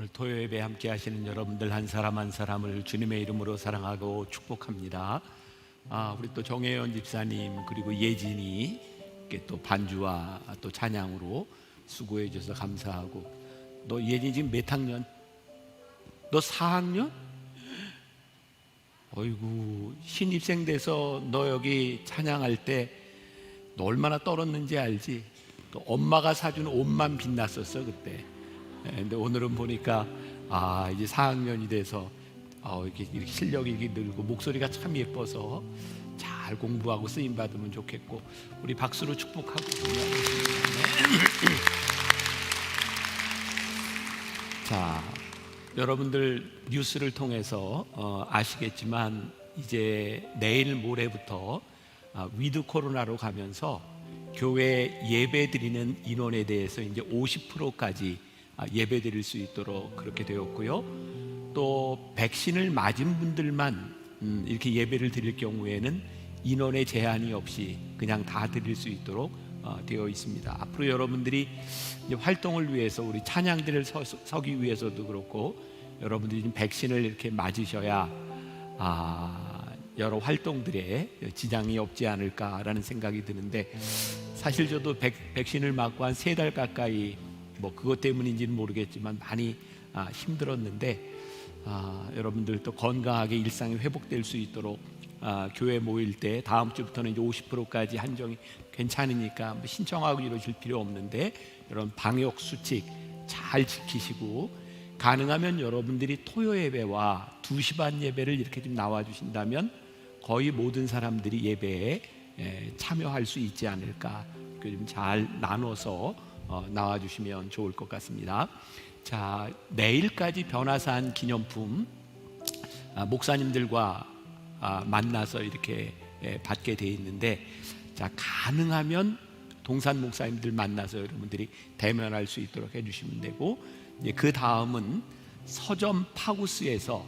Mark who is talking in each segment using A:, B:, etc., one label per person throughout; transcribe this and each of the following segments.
A: 오늘 토요 예배 함께 하시는 여러분들 한 사람 한 사람을 주님의 이름으로 사랑하고 축복합니다. 우리 또 정혜연 집사님 그리고 예진이 이렇게 또 반주와 또 찬양으로 수고해 주셔서 감사하고, 너 예진이 지금 몇 학년? 너 4학년? 어이구, 신입생 돼서 너 여기 찬양할 때 너 얼마나 떨었는지 알지? 또 엄마가 사준 옷만 빛났었어 그때. 근데 오늘은 보니까 이제 4학년이 돼서 이렇게 실력이 늘고 목소리가 참 예뻐서 잘 공부하고 쓰임 받으면 좋겠고, 우리 박수로 축복하고. 자, 여러분들 뉴스를 통해서 아시겠지만 이제 내일 모레부터 위드 코로나로 가면서 교회 예배 드리는 인원에 대해서 이제 50%까지 예배 드릴 수 있도록 그렇게 되었고요. 또 백신을 맞은 분들만 이렇게 예배를 드릴 경우에는 인원의 제한이 없이 그냥 다 드릴 수 있도록 되어 있습니다. 앞으로 여러분들이 이제 활동을 위해서, 우리 찬양들을 서기 위해서도 그렇고, 여러분들이 지금 백신을 이렇게 맞으셔야 여러 활동들에 지장이 없지 않을까라는 생각이 드는데, 사실 저도 백신을 맞고 한 3달 가까이 그것 때문인지는 모르겠지만 많이 힘들었는데, 여러분들 또 건강하게 일상이 회복될 수 있도록 교회 모일 때 다음 주부터는 이제 50%까지 한정이 괜찮으니까 신청하고 이러실 필요 없는데, 이런 방역 수칙 잘 지키시고, 가능하면 여러분들이 토요 예배와 2시 반 예배를 이렇게 좀 나와 주신다면 거의 모든 사람들이 예배에 참여할 수 있지 않을까. 좀 잘 나눠서 나와 주시면 좋을 것 같습니다. 자, 내일까지 변화산 기념품 목사님들과 만나서 이렇게 받게 돼 있는데, 자, 가능하면 동산 목사님들 만나서 여러분들이 대면할 수 있도록 해주시면 되고, 이제 그 다음은 서점 파구스에서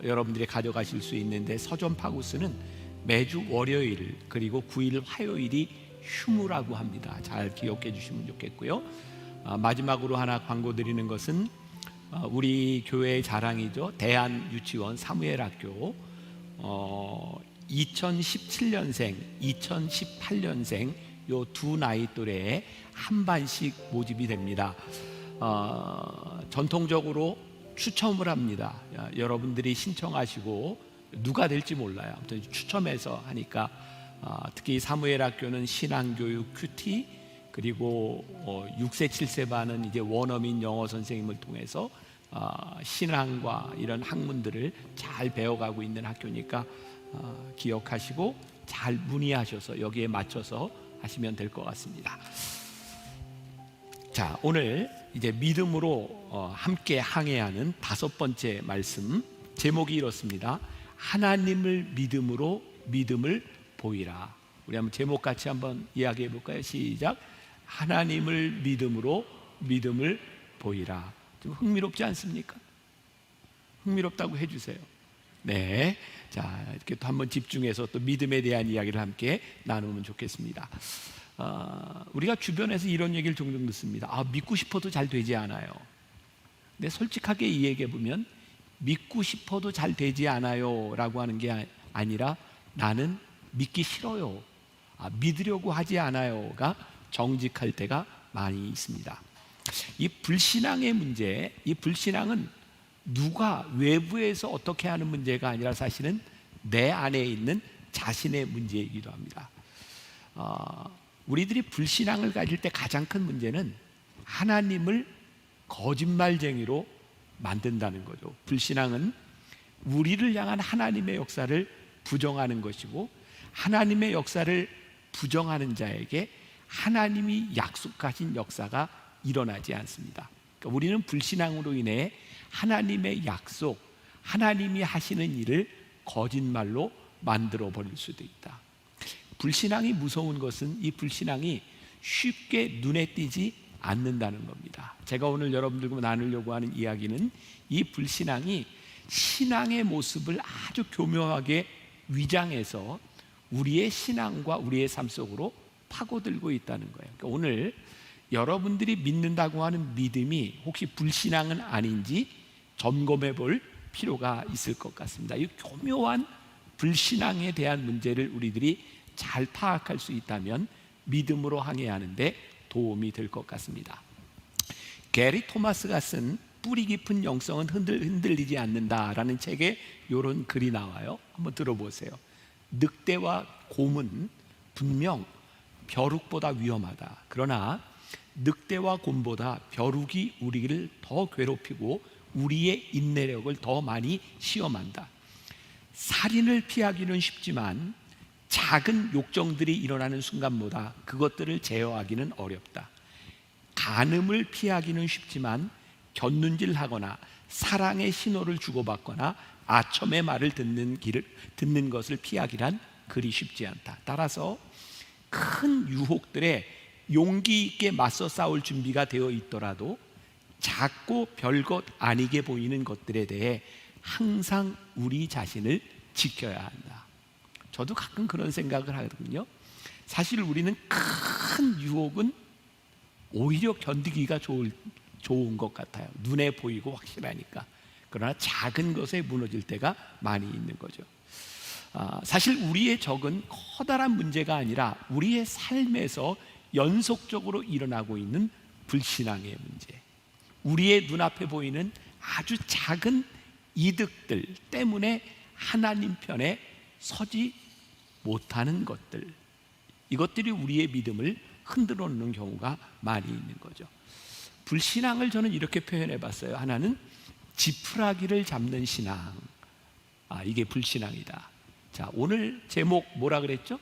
A: 여러분들이 가져가실 수 있는데, 서점 파구스는 매주 월요일 그리고 9일 화요일이 휴무라고 합니다. 잘 기억해 주시면 좋겠고요. 마지막으로 하나 광고 드리는 것은 우리 교회의 자랑이죠. 대한유치원 사무엘학교 2017년생, 2018년생 요 두 나이 또래에 한 반씩 모집이 됩니다. 전통적으로 추첨을 합니다. 여러분들이 신청하시고 누가 될지 몰라요. 아무튼 추첨해서 하니까, 특히 사무엘학교는 신앙교육 큐티, 그리고 6세 7세 반은 이제 원어민 영어 선생님을 통해서 신앙과 이런 학문들을 잘 배워가고 있는 학교니까 기억하시고 잘 문의하셔서 여기에 맞춰서 하시면 될 것 같습니다. 자, 오늘 이제 믿음으로 함께 항해하는 5번째 말씀, 제목이 이렇습니다. 하나님을 믿음으로 믿음을 보이라. 우리 한번 제목 같이 한번 이야기해 볼까요? 시작. 하나님을 믿음으로 믿음을 보이라. 좀 흥미롭지 않습니까? 흥미롭다고 해주세요. 네, 자, 이렇게 또 한번 집중해서 또 믿음에 대한 이야기를 함께 나누면 좋겠습니다. 우리가 주변에서 이런 얘기를 종종 듣습니다. 믿고 싶어도 잘 되지 않아요. 근데 솔직하게 이야기해 보면, 믿고 싶어도 잘 되지 않아요 라고 하는 게 아니라, 나는 믿기 싫어요, 믿으려고 하지 않아요가 정직할 때가 많이 있습니다. 이 불신앙의 문제, 이 불신앙은 누가 외부에서 어떻게 하는 문제가 아니라 사실은 내 안에 있는 자신의 문제이기도 합니다. 우리들이 불신앙을 가질 때 가장 큰 문제는 하나님을 거짓말쟁이로 만든다는 거죠. 불신앙은 우리를 향한 하나님의 역사를 부정하는 것이고, 하나님의 역사를 부정하는 자에게 하나님이 약속하신 역사가 일어나지 않습니다. 그러니까 우리는 불신앙으로 인해 하나님의 약속, 하나님이 하시는 일을 거짓말로 만들어 버릴 수도 있다. 불신앙이 무서운 것은 이 불신앙이 쉽게 눈에 띄지 않는다는 겁니다. 제가 오늘 여러분들과 나누려고 하는 이야기는, 이 불신앙이 신앙의 모습을 아주 교묘하게 위장해서 우리의 신앙과 우리의 삶 속으로 파고들고 있다는 거예요. 그러니까 오늘 여러분들이 믿는다고 하는 믿음이 혹시 불신앙은 아닌지 점검해 볼 필요가 있을 것 같습니다. 이 교묘한 불신앙에 대한 문제를 우리들이 잘 파악할 수 있다면 믿음으로 항해하는데 도움이 될 것 같습니다. 게리 토마스가 쓴 뿌리 깊은 영성은 흔들리지 않는다라는 책에 이런 글이 나와요. 한번 들어보세요. 늑대와 곰은 분명 벼룩보다 위험하다. 그러나 늑대와 곰보다 벼룩이 우리를 더 괴롭히고 우리의 인내력을 더 많이 시험한다. 살인을 피하기는 쉽지만 작은 욕정들이 일어나는 순간보다 그것들을 제어하기는 어렵다. 간음을 피하기는 쉽지만 곁눈질하거나 사랑의 신호를 주고받거나 아첨의 말을 듣는 것을 피하기란 그리 쉽지 않다. 따라서 큰 유혹들에 용기 있게 맞서 싸울 준비가 되어 있더라도 작고 별것 아니게 보이는 것들에 대해 항상 우리 자신을 지켜야 한다. 저도 가끔 그런 생각을 하거든요. 사실 우리는 큰 유혹은 오히려 견디기가 좋은 것 같아요. 눈에 보이고 확실하니까. 그러나 작은 것에 무너질 때가 많이 있는 거죠. 사실 우리의 적은 커다란 문제가 아니라 우리의 삶에서 연속적으로 일어나고 있는 불신앙의 문제, 우리의 눈앞에 보이는 아주 작은 이득들 때문에 하나님 편에 서지 못하는 것들, 이것들이 우리의 믿음을 흔들어 놓는 경우가 많이 있는 거죠. 불신앙을 저는 이렇게 표현해 봤어요. 하나는 지푸라기를 잡는 신앙. 이게 불신앙이다. 자, 오늘 제목 뭐라 그랬죠?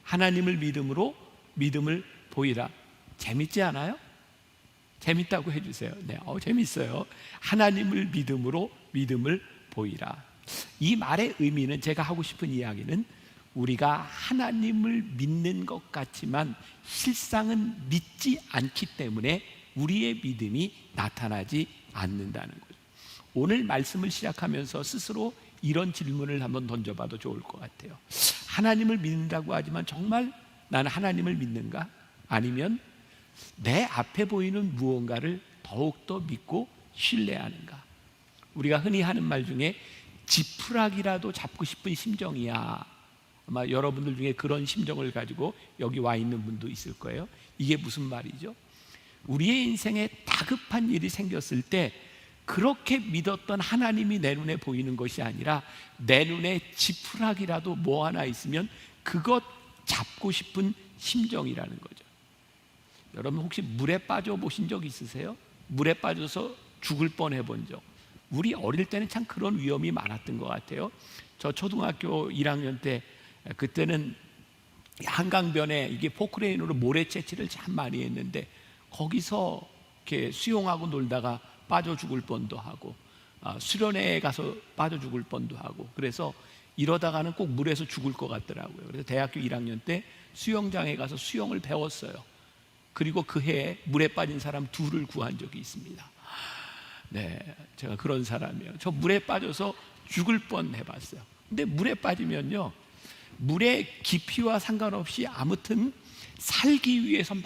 A: 하나님을 믿음으로 믿음을 보이라. 재밌지 않아요? 재밌다고 해주세요. 네, 재밌어요. 하나님을 믿음으로 믿음을 보이라. 이 말의 의미는, 제가 하고 싶은 이야기는 우리가 하나님을 믿는 것 같지만 실상은 믿지 않기 때문에 우리의 믿음이 나타나지 않는다는 거죠. 오늘 말씀을 시작하면서 스스로 이런 질문을 한번 던져봐도 좋을 것 같아요. 하나님을 믿는다고 하지만 정말 나는 하나님을 믿는가? 아니면 내 앞에 보이는 무언가를 더욱더 믿고 신뢰하는가? 우리가 흔히 하는 말 중에 지푸라기라도 잡고 싶은 심정이야. 아마 여러분들 중에 그런 심정을 가지고 여기 와 있는 분도 있을 거예요. 이게 무슨 말이죠? 우리의 인생에 다급한 일이 생겼을 때 그렇게 믿었던 하나님이 내 눈에 보이는 것이 아니라 내 눈에 지푸라기라도 뭐 하나 있으면 그것 잡고 싶은 심정이라는 거죠. 여러분 혹시 물에 빠져 보신 적 있으세요? 물에 빠져서 죽을 뻔해 본 적. 우리 어릴 때는 참 그런 위험이 많았던 것 같아요. 저 초등학교 1학년 때, 그때는 한강변에 이게 포크레인으로 모래 채취를 참 많이 했는데 거기서 이렇게 수영하고 놀다가 빠져 죽을 뻔도 하고, 수련회에 가서 빠져 죽을 뻔도 하고, 그래서 이러다가는 꼭 물에서 죽을 것 같더라고요. 그래서 대학교 1학년 때 수영장에 가서 수영을 배웠어요. 그리고 그 해에 물에 빠진 사람 둘을 구한 적이 있습니다. 네, 제가 그런 사람이에요. 저 물에 빠져서 죽을 뻔 해봤어요. 근데 물에 빠지면요, 물의 깊이와 상관없이 아무튼 살기 위해서 막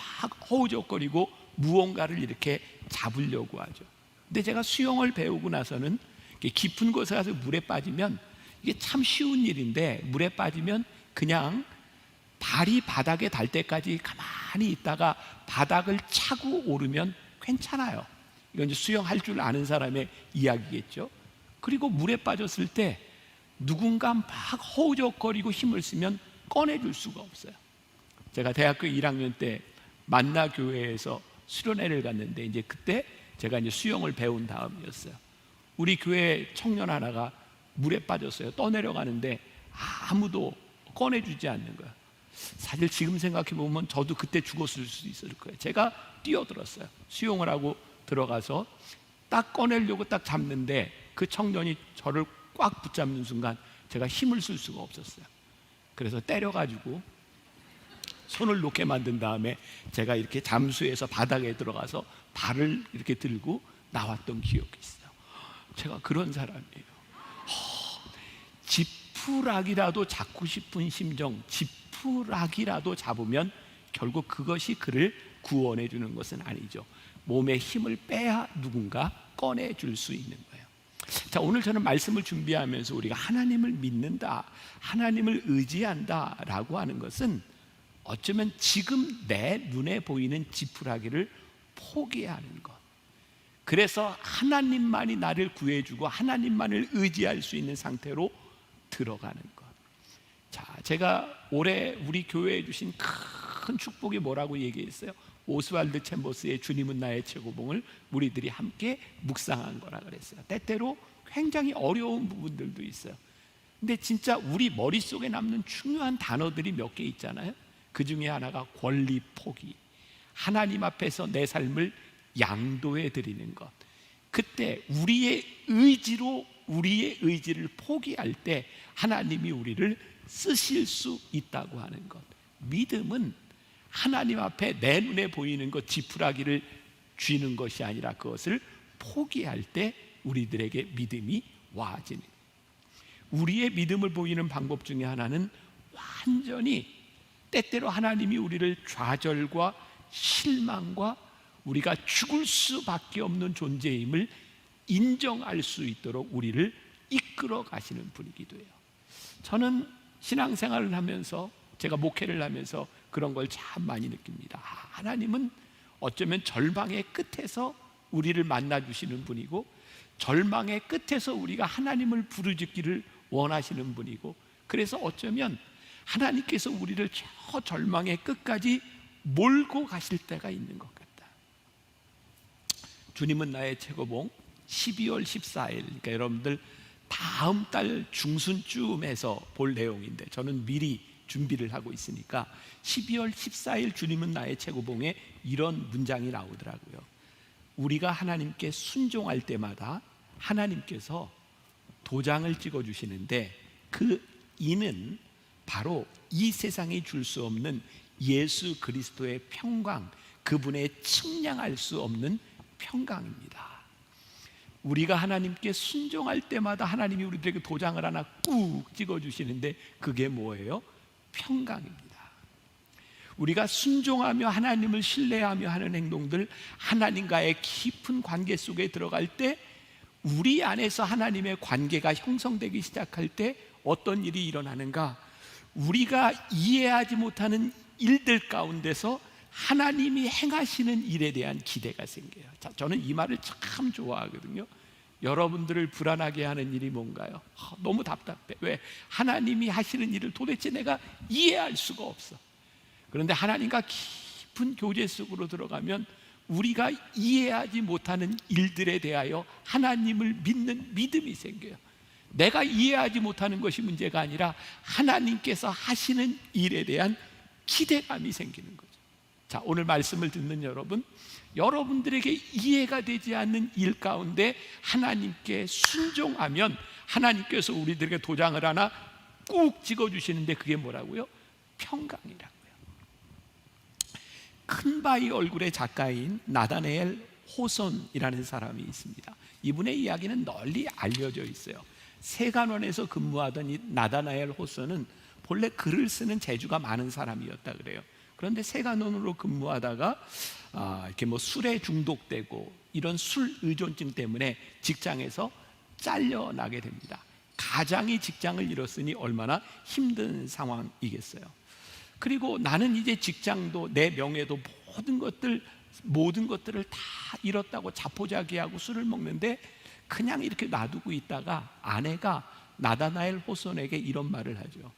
A: 허우적거리고 무언가를 이렇게 잡으려고 하죠. 근데 제가 수영을 배우고 나서는 깊은 곳에 가서 물에 빠지면 이게 참 쉬운 일인데, 물에 빠지면 그냥 발이 바닥에 닿을 때까지 가만히 있다가 바닥을 차고 오르면 괜찮아요. 이건 이제 수영할 줄 아는 사람의 이야기겠죠. 그리고 물에 빠졌을 때 누군가 막 허우적거리고 힘을 쓰면 꺼내줄 수가 없어요. 제가 대학교 1학년 때 만나교회에서 수련회를 갔는데, 이제 그때 제가 이제 수영을 배운 다음이었어요. 우리 교회 청년 하나가 물에 빠졌어요. 떠내려가는데 아무도 꺼내주지 않는 거예요. 사실 지금 생각해 보면 저도 그때 죽었을 수도 있을 거예요. 제가 뛰어들었어요. 수영을 하고 들어가서 딱 꺼내려고 딱 잡는데 그 청년이 저를 꽉 붙잡는 순간 제가 힘을 쓸 수가 없었어요. 그래서 때려가지고 손을 놓게 만든 다음에 제가 이렇게 잠수해서 바닥에 들어가서 발을 이렇게 들고 나왔던 기억이 있어요. 제가 그런 사람이에요. 지푸라기라도 잡고 싶은 심정, 지푸라기라도 잡으면 결국 그것이 그를 구원해 주는 것은 아니죠. 몸에 힘을 빼야 누군가 꺼내줄 수 있는 거예요. 자, 오늘 저는 말씀을 준비하면서 우리가 하나님을 믿는다, 하나님을 의지한다 라고 하는 것은 어쩌면 지금 내 눈에 보이는 지푸라기를 포기하는 것, 그래서 하나님만이 나를 구해주고 하나님만을 의지할 수 있는 상태로 들어가는 것. 자, 제가 올해 우리 교회에 주신 큰 축복이 뭐라고 얘기했어요? 오스왈드 챔버스의 주님은 나의 최고봉을 우리들이 함께 묵상한 거라 그랬어요. 때때로 굉장히 어려운 부분들도 있어요. 근데 진짜 우리 머릿속에 남는 중요한 단어들이 몇 개 있잖아요. 그 중에 하나가 권리 포기, 하나님 앞에서 내 삶을 양도해 드리는 것. 그때 우리의 의지로 우리의 의지를 포기할 때 하나님이 우리를 쓰실 수 있다고 하는 것. 믿음은 하나님 앞에 내 눈에 보이는 것, 지푸라기를 쥐는 것이 아니라 그것을 포기할 때 우리들에게 믿음이 와지는. 우리의 믿음을 보이는 방법 중에 하나는 완전히 때때로 하나님이 우리를 좌절과 실망과 우리가 죽을 수밖에 없는 존재임을 인정할 수 있도록 우리를 이끌어 가시는 분이기도 해요. 저는 신앙생활을 하면서, 제가 목회를 하면서 그런 걸 참 많이 느낍니다. 하나님은 어쩌면 절망의 끝에서 우리를 만나주시는 분이고, 절망의 끝에서 우리가 하나님을 부르짖기를 원하시는 분이고, 그래서 어쩌면 하나님께서 우리를 저 절망의 끝까지 몰고 가실 때가 있는 것 같다. 주님은 나의 최고봉 12월 14일, 그러니까 여러분들 다음 달 중순쯤에서 볼 내용인데 저는 미리 준비를 하고 있으니까 12월 14일 주님은 나의 최고봉에 이런 문장이 나오더라고요. 우리가 하나님께 순종할 때마다 하나님께서 도장을 찍어주시는데 그 이는 바로 이 세상이 줄 수 없는 예수 그리스도의 평강, 그분의 측량할 수 없는 평강입니다. 우리가 하나님께 순종할 때마다 하나님이 우리들에게 도장을 하나 꾹 찍어주시는데 그게 뭐예요? 평강입니다. 우리가 순종하며 하나님을 신뢰하며 하는 행동들, 하나님과의 깊은 관계 속에 들어갈 때 우리 안에서 하나님의 관계가 형성되기 시작할 때 어떤 일이 일어나는가? 우리가 이해하지 못하는 일들 가운데서 하나님이 행하시는 일에 대한 기대가 생겨요. 자, 저는 이 말을 참 좋아하거든요. 여러분들을 불안하게 하는 일이 뭔가요? 너무 답답해. 왜? 하나님이 하시는 일을 도대체 내가 이해할 수가 없어. 그런데 하나님과 깊은 교제 속으로 들어가면 우리가 이해하지 못하는 일들에 대하여 하나님을 믿는 믿음이 생겨요. 내가 이해하지 못하는 것이 문제가 아니라 하나님께서 하시는 일에 대한 기대감이 생기는 거죠. 자, 오늘 말씀을 듣는 여러분, 여러분들에게 이해가 되지 않는 일 가운데 하나님께 순종하면 하나님께서 우리들에게 도장을 하나 꾹 찍어주시는데 그게 뭐라고요? 평강이라고요. 큰 바위 얼굴의 작가인 나다나엘 호손이라는 사람이 있습니다. 이분의 이야기는 널리 알려져 있어요. 세간원에서 근무하던 이 나다나엘 호손은 본래 글을 쓰는 재주가 많은 사람이었다 그래요. 그런데 세간원으로 근무하다가 이렇게 술에 중독되고 이런 술 의존증 때문에 직장에서 잘려나게 됩니다. 가장이 직장을 잃었으니 얼마나 힘든 상황이겠어요. 그리고 나는 이제 직장도 내 명예도 모든 것들을 다 잃었다고 자포자기하고 술을 먹는데 그냥 이렇게 놔두고 있다가 아내가 나다나엘 호손에게 이런 말을 하죠.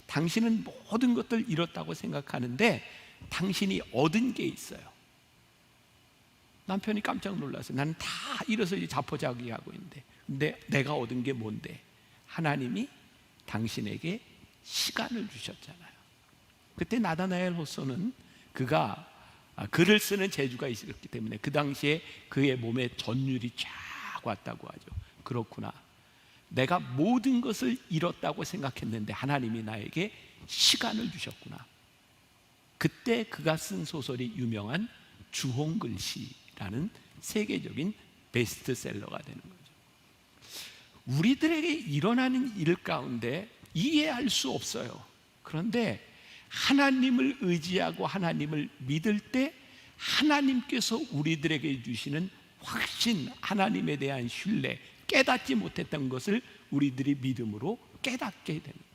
A: 당신은 모든 것들 잃었다고 생각하는데 당신이 얻은 게 있어요. 남편이 깜짝 놀랐어요. 나는 다 잃어서 이제 자포자기하고 있는데, 근데 내가 얻은 게 뭔데? 하나님이 당신에게 시간을 주셨잖아요. 그때 나다나엘 호손은 그가 글을 쓰는 재주가 있었기 때문에 그 당시에 그의 몸에 전율이 쫙 왔다고 하죠. 그렇구나, 내가 모든 것을 잃었다고 생각했는데 하나님이 나에게 시간을 주셨구나. 그때 그가 쓴 소설이 유명한 주홍글씨라는 세계적인 베스트셀러가 되는 거죠. 우리들에게 일어나는 일 가운데 이해할 수 없어요. 그런데 하나님을 의지하고 하나님을 믿을 때 하나님께서 우리들에게 주시는 확신, 하나님에 대한 신뢰, 깨닫지 못했던 것을 우리들이 믿음으로 깨닫게 되는 거예요.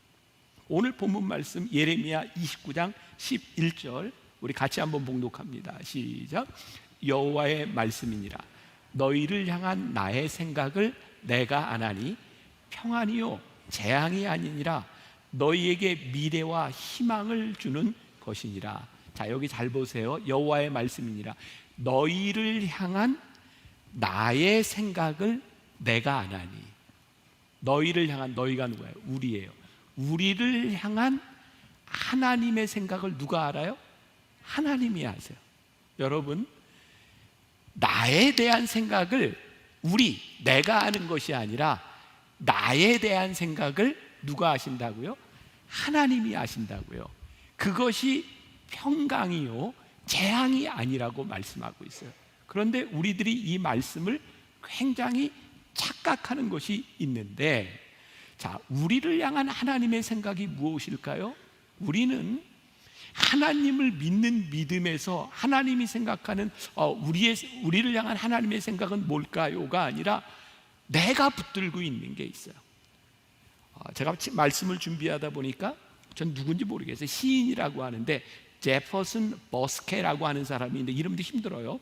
A: 오늘 본문 말씀 예레미야 29장 11절 우리 같이 한번 봉독합니다. 시작. 여호와의 말씀이니라. 너희를 향한 나의 생각을 내가 아나니 평안이요 재앙이 아니니라. 너희에게 미래와 희망을 주는 것이니라. 자, 여기 잘 보세요. 여호와의 말씀이니라. 너희를 향한 나의 생각을 내가 아나니. 너희를 향한, 너희가 누구예요? 우리예요. 우리를 향한 하나님의 생각을 누가 알아요? 하나님이 아세요. 여러분, 나에 대한 생각을 내가 아는 것이 아니라 나에 대한 생각을 누가 아신다고요? 하나님이 아신다고요. 그것이 평강이요 재앙이 아니라고 말씀하고 있어요. 그런데 우리들이 이 말씀을 굉장히 착각하는 것이 있는데, 자, 우리를 향한 하나님의 생각이 무엇일까요? 우리는 하나님을 믿는 믿음에서 하나님이 생각하는 우리를 향한 하나님의 생각은 뭘까요가 아니라 내가 붙들고 있는 게 있어요. 제가 말씀을 준비하다 보니까 전 누군지 모르겠어요. 시인이라고 하는데 제퍼슨 버스케라고 하는 사람이 있는데 이름도 힘들어요.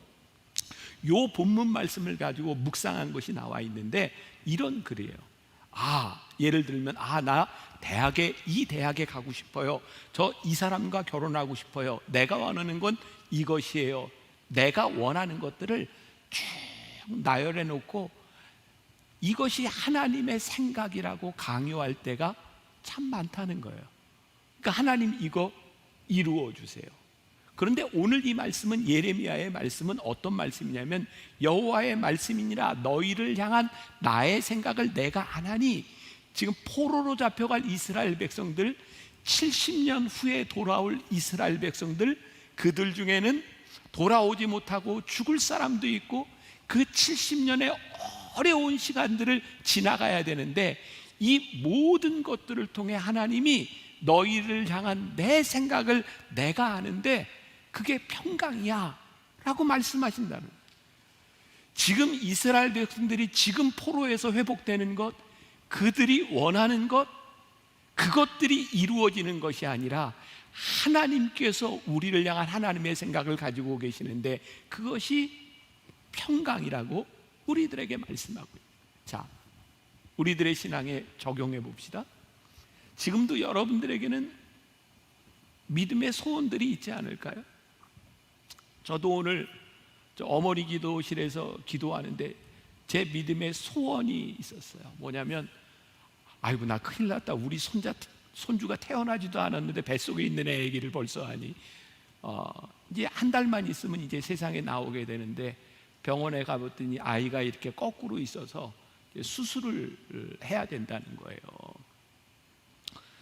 A: 요 본문 말씀을 가지고 묵상한 것이 나와 있는데 이런 글이에요. 예를 들면 나 이 대학에 가고 싶어요. 저 이 사람과 결혼하고 싶어요. 내가 원하는 건 이것이에요. 내가 원하는 것들을 쭉 나열해 놓고 이것이 하나님의 생각이라고 강요할 때가 참 많다는 거예요. 그러니까 하나님 이거 이루어 주세요. 그런데 오늘 이 말씀은, 예레미야의 말씀은 어떤 말씀이냐면 여호와의 말씀이니라. 너희를 향한 나의 생각을 내가 아나니. 지금 포로로 잡혀갈 이스라엘 백성들, 70년 후에 돌아올 이스라엘 백성들, 그들 중에는 돌아오지 못하고 죽을 사람도 있고 그 70년의 어려운 시간들을 지나가야 되는데 이 모든 것들을 통해 하나님이 너희를 향한 내 생각을 내가 아는데 그게 평강이야 라고 말씀하신다는 거예요. 지금 이스라엘 백성들이 지금 포로에서 회복되는 것, 그들이 원하는 것, 그것들이 이루어지는 것이 아니라 하나님께서 우리를 향한 하나님의 생각을 가지고 계시는데 그것이 평강이라고 우리들에게 말씀하고 있습니다. 자, 우리들의 신앙에 적용해 봅시다. 지금도 여러분들에게는 믿음의 소원들이 있지 않을까요? 저도 오늘 어머니 기도실에서 기도하는데 제 믿음의 소원이 있었어요. 뭐냐면 아이고 나 큰일 났다. 우리 손주가 태어나지도 않았는데 뱃속에 있는 애 얘기를 벌써 하니 이제 한 달만 있으면 이제 세상에 나오게 되는데 병원에 가봤더니 아이가 이렇게 거꾸로 있어서 수술을 해야 된다는 거예요.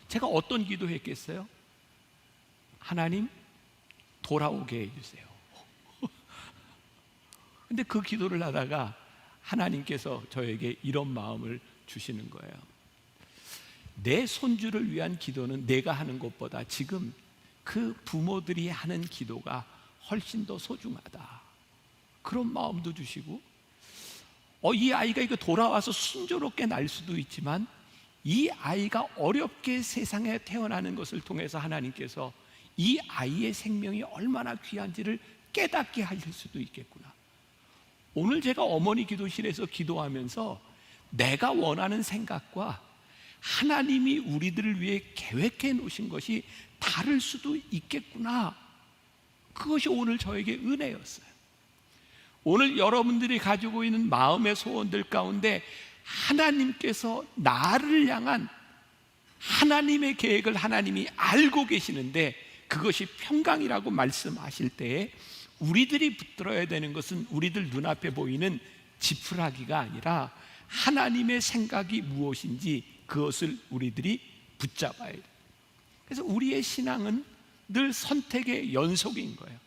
A: 제가 어떤 기도했겠어요? 하나님 돌아오게 해주세요. 근데 그 기도를 하다가 하나님께서 저에게 이런 마음을 주시는 거예요. 내 손주를 위한 기도는 내가 하는 것보다 지금 그 부모들이 하는 기도가 훨씬 더 소중하다. 그런 마음도 주시고 이 아이가 이거 돌아와서 순조롭게 날 수도 있지만 이 아이가 어렵게 세상에 태어나는 것을 통해서 하나님께서 이 아이의 생명이 얼마나 귀한지를 깨닫게 하실 수도 있겠구나. 오늘 제가 어머니 기도실에서 기도하면서 내가 원하는 생각과 하나님이 우리들을 위해 계획해 놓으신 것이 다를 수도 있겠구나. 그것이 오늘 저에게 은혜였어요. 오늘 여러분들이 가지고 있는 마음의 소원들 가운데 하나님께서 나를 향한 하나님의 계획을 하나님이 알고 계시는데 그것이 평강이라고 말씀하실 때에 우리들이 붙들어야 되는 것은 우리들 눈앞에 보이는 지푸라기가 아니라 하나님의 생각이 무엇인지 그것을 우리들이 붙잡아야 돼요. 그래서 우리의 신앙은 늘 선택의 연속인 거예요.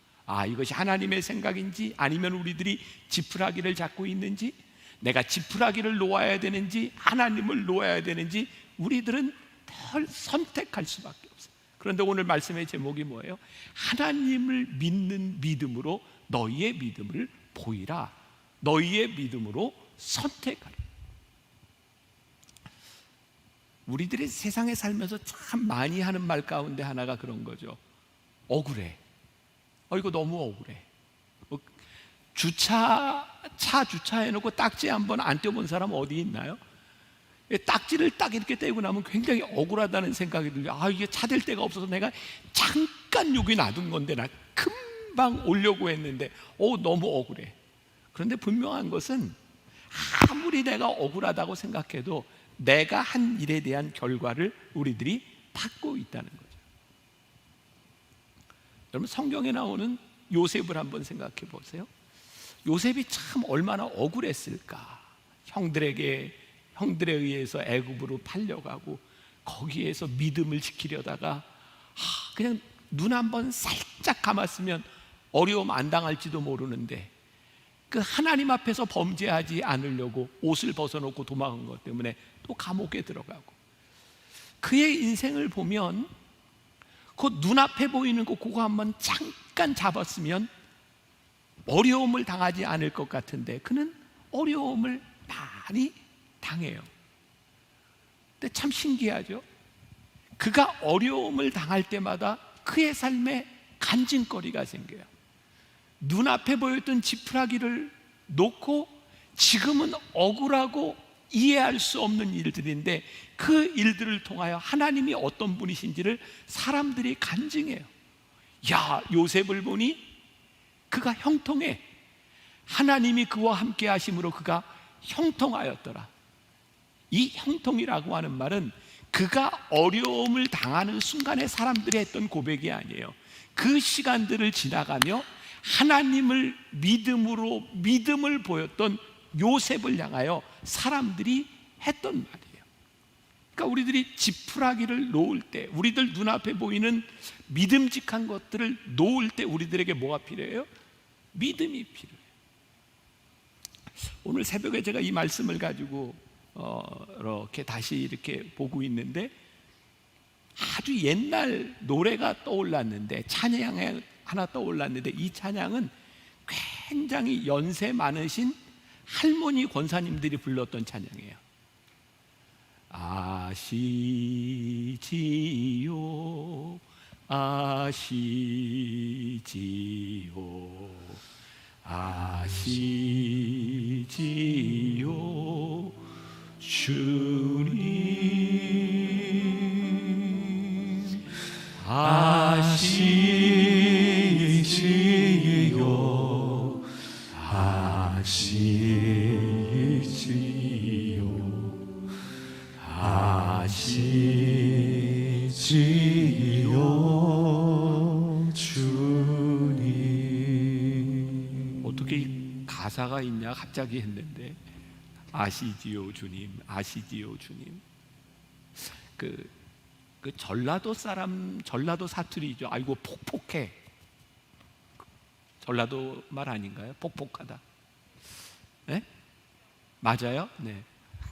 A: 이것이 하나님의 생각인지 아니면 우리들이 지푸라기를 잡고 있는지, 내가 지푸라기를 놓아야 되는지 하나님을 놓아야 되는지 우리들은 늘 선택할 수밖에 없어요. 그런데 오늘 말씀의 제목이 뭐예요? 하나님을 믿는 믿음으로 너희의 믿음을 보이라. 너희의 믿음으로 선택하라. 우리들이 세상에 살면서 참 많이 하는 말 가운데 하나가 그런 거죠. 억울해. 이거 너무 억울해. 차 주차해놓고 딱지 한번 안 떼어본 사람 어디 있나요? 딱지를 딱 이렇게 떼고 나면 굉장히 억울하다는 생각이 들어요. 이게 차 댈 데가 없어서 내가 잠깐 여기 놔둔 건데 나 금방 오려고 했는데 너무 억울해. 그런데 분명한 것은 아무리 내가 억울하다고 생각해도 내가 한 일에 대한 결과를 우리들이 받고 있다는 거죠. 여러분, 성경에 나오는 요셉을 한번 생각해 보세요. 요셉이 참 얼마나 억울했을까. 형들에 의해서 애굽으로 팔려가고 거기에서 믿음을 지키려다가 그냥 눈 한번 살짝 감았으면 어려움 안 당할지도 모르는데 그 하나님 앞에서 범죄하지 않으려고 옷을 벗어놓고 도망한 것 때문에 또 감옥에 들어가고, 그의 인생을 보면 그 눈앞에 보이는 그거 한번 잠깐 잡았으면 어려움을 당하지 않을 것 같은데 그는 어려움을 많이 당해요. 근데 참 신기하죠. 그가 어려움을 당할 때마다 그의 삶에 간증거리가 생겨요. 눈앞에 보였던 지푸라기를 놓고 지금은 억울하고 이해할 수 없는 일들인데 그 일들을 통하여 하나님이 어떤 분이신지를 사람들이 간증해요. 요셉을 보니 그가 형통해. 하나님이 그와 함께 하심으로 그가 형통하였더라. 이 형통이라고 하는 말은 그가 어려움을 당하는 순간에 사람들이 했던 고백이 아니에요. 그 시간들을 지나가며 하나님을 믿음으로 믿음을 보였던 요셉을 향하여 사람들이 했던 말이에요. 그러니까 우리들이 지푸라기를 놓을 때, 우리들 눈앞에 보이는 믿음직한 것들을 놓을 때 우리들에게 뭐가 필요해요? 믿음이 필요해요. 오늘 새벽에 제가 이 말씀을 가지고 이렇게 다시 이렇게 보고 있는데 아주 옛날 노래가 떠올랐는데, 찬양이 하나 떠올랐는데, 이 찬양은 굉장히 연세 많으신 할머니 권사님들이 불렀던 찬양이에요. 아시지요, 아시지요, 아시지요, 주님 아시지요, 아시지요, 아시지요, 주님. 어떻게 이 가사가 있냐 갑자기 했는데, 아시지요 주님, 아시지요 주님. 그 전라도 사투리죠. 아이고 폭폭해. 전라도 말 아닌가요? 폭폭하다. 네? 맞아요? 네.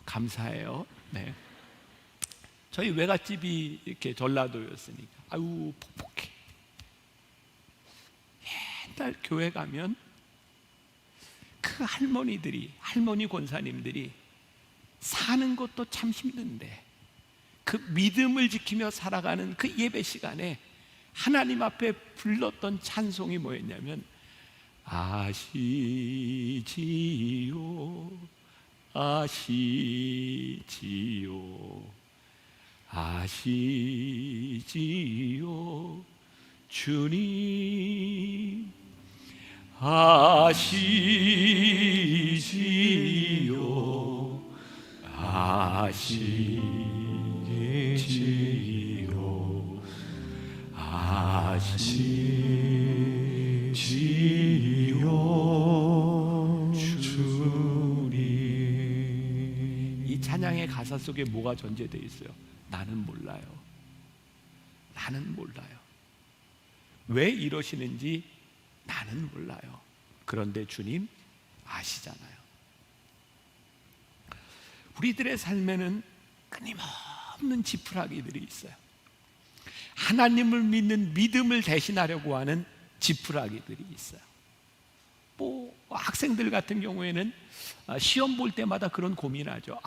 A: 감사해요. 네. 저희 외갓집이 이렇게 전라도였으니까 아유 폭폭해. 옛날 교회 가면 그 할머니 권사님들이 사는 것도 참 힘든데 그 믿음을 지키며 살아가는 그 예배 시간에 하나님 앞에 불렀던 찬송이 뭐였냐면, 아시지요, 아시지요, 아시지요, 주님 아시지요, 아시지요, 아시지요, 주님. 이 찬양의 가사 속에 뭐가 전제되어 있어요? 나는 몰라요. 나는 몰라요. 왜 이러시는지 나는 몰라요. 그런데 주님 아시잖아요. 우리들의 삶에는 끊임없는 지푸라기들이 있어요. 하나님을 믿는 믿음을 대신하려고 하는 지푸라기들이 있어요. 학생들 같은 경우에는 시험 볼 때마다 그런 고민하죠.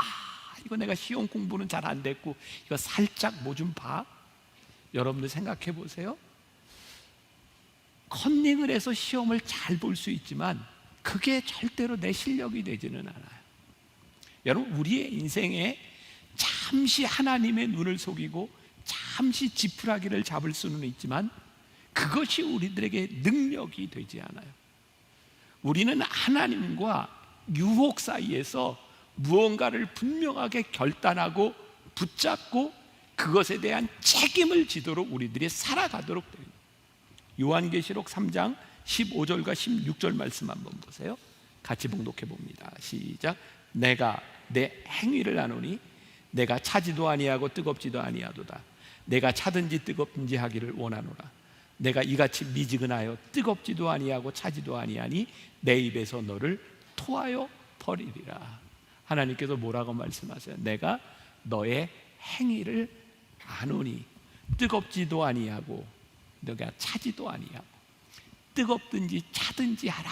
A: 이거 내가 시험 공부는 잘 안 됐고 이거 살짝 뭐 좀 봐. 여러분들 생각해 보세요. 컨닝을 해서 시험을 잘 볼 수 있지만 그게 절대로 내 실력이 되지는 않아요. 여러분, 우리의 인생에 잠시 하나님의 눈을 속이고 잠시 지푸라기를 잡을 수는 있지만 그것이 우리들에게 능력이 되지 않아요. 우리는 하나님과 유혹 사이에서 무언가를 분명하게 결단하고 붙잡고 그것에 대한 책임을 지도록 우리들이 살아가도록 됩니다. 요한계시록 3장 15절과 16절 말씀 한번 보세요. 같이 봉독해 봅니다. 시작. 내가 내 행위를 아노니 내가 차지도 아니하고 뜨겁지도 아니하도다. 내가 차든지 뜨겁든지 하기를 원하노라. 내가 이같이 미지근하여 뜨겁지도 아니하고 차지도 아니하니 내 입에서 너를 토하여 버리리라. 하나님께서 뭐라고 말씀하세요? 내가 너의 행위를 아노니 뜨겁지도 아니하고 너가 차지도 아니하고 뜨겁든지 차든지 하라.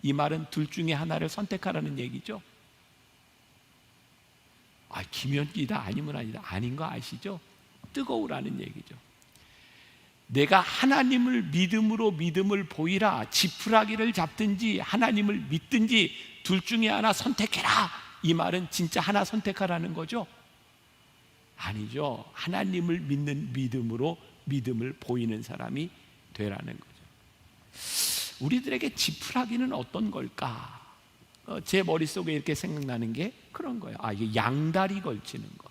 A: 이 말은 둘 중에 하나를 선택하라는 얘기죠. 김연기다 아니면 아니다. 아닌 거 아시죠? 뜨거우라는 얘기죠. 내가 하나님을 믿음으로 믿음을 보이라. 지푸라기를 잡든지 하나님을 믿든지 둘 중에 하나 선택해라. 이 말은 진짜 하나 선택하라는 거죠? 아니죠. 하나님을 믿는 믿음으로 믿음을 보이는 사람이 되라는 거죠. 우리들에게 지푸라기는 어떤 걸까? 제 머릿속에 이렇게 생각나는 게 그런 거예요. 이게 양다리 걸치는 거.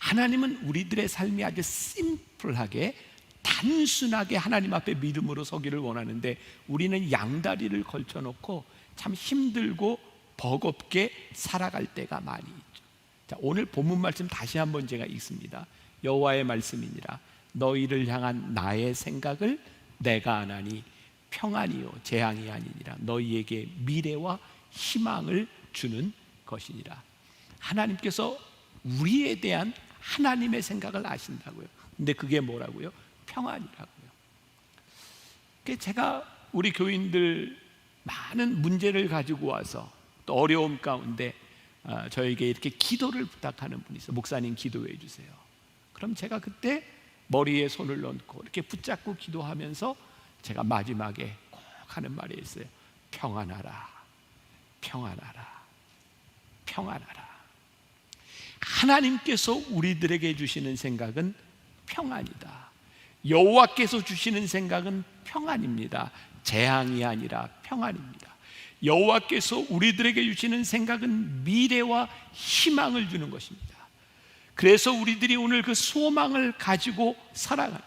A: 하나님은 우리들의 삶이 아주 심플하게 단순하게 하나님 앞에 믿음으로 서기를 원하는데 우리는 양다리를 걸쳐놓고 참 힘들고 버겁게 살아갈 때가 많이 있죠. 자, 오늘 본문 말씀 다시 한번 제가 읽습니다. 여호와의 말씀이니라. 너희를 향한 나의 생각을 내가 아나니 평안이요 재앙이 아니니라. 너희에게 미래와 희망을 주는 것이니라. 하나님께서 우리에 대한 하나님의 생각을 아신다고요. 근데 그게 뭐라고요? 평안이라고요. 제가 우리 교인들 많은 문제를 가지고 와서 또 어려움 가운데 저에게 이렇게 기도를 부탁하는 분이 있어요. 목사님 기도해 주세요. 그럼 제가 그때 머리에 손을 얹고 이렇게 붙잡고 기도하면서 제가 마지막에 꼭 하는 말이 있어요. 평안하라, 평안하라, 평안하라. 하나님께서 우리들에게 주시는 생각은 평안이다. 여호와께서 주시는 생각은 평안입니다. 재앙이 아니라 평안입니다. 여호와께서 우리들에게 주시는 생각은 미래와 희망을 주는 것입니다. 그래서 우리들이 오늘 그 소망을 가지고 살아가는,